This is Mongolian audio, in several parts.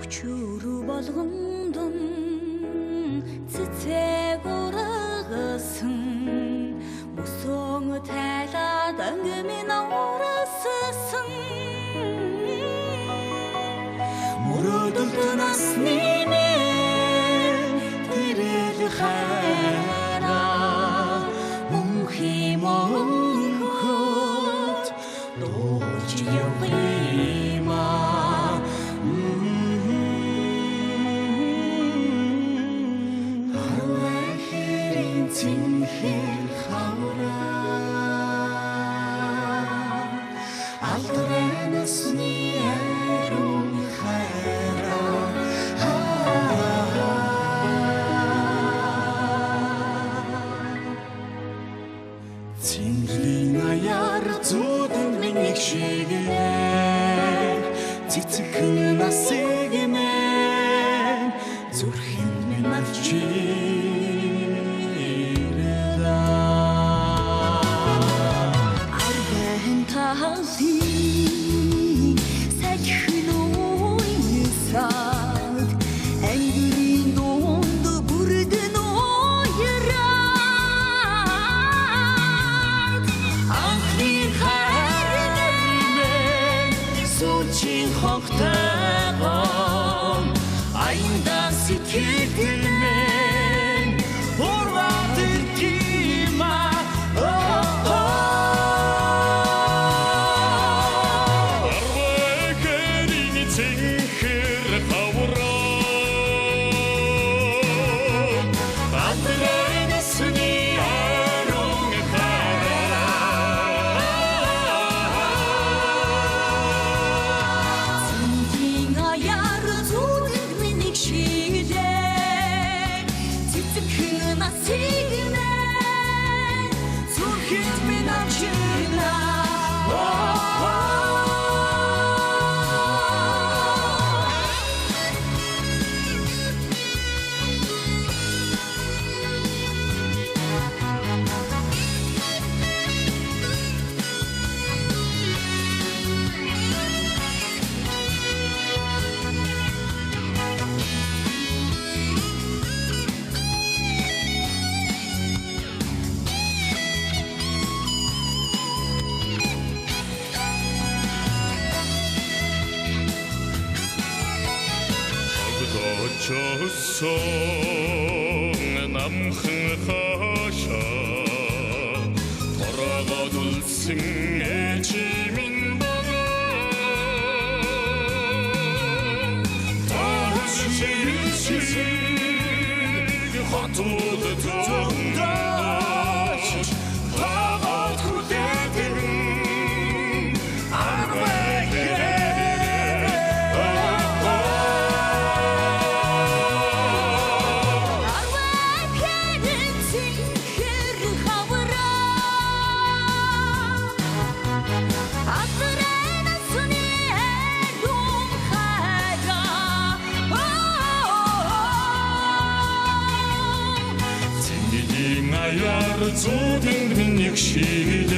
Өчүүрүү болгондон цэцэг урагасан мөсөн тайлаад ангимын урассан мөрөдөлт насны минь тэрэл хайра мөнхи мөнхөд дууж явима Цэнхэр хавра алтрэнэсни эрүн хайра Цэнхлийн аяар зүүдэн минийг шигээр цэцхэн насыг мэн зүрхэн минь авчи Хохтагон айнда сэтгэлмен урватır кима Арвэкэрийн цэнхэр хавра Адрэнэсни эрүн хайра Чосон намхан хаша торогод үлсэн эчимин бага таш ширшир хотод тондаш хават хүлээдэн Зүүдэн минийг шигээр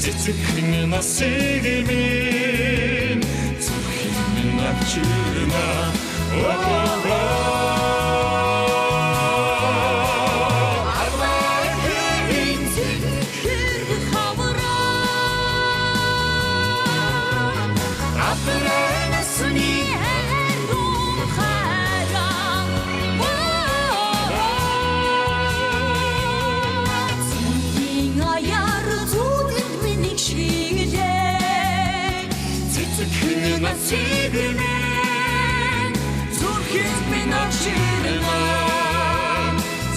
цэцхэн насыг минь зүрхэн минь авчирна Арвэкэрийн цэнхэр хавра Адрэнэсни эрүн хайра Насыг минь зүрхэн минь авчирна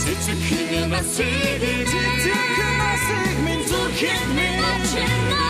Цэцхэн насыг минь зүрхэн минь авчирна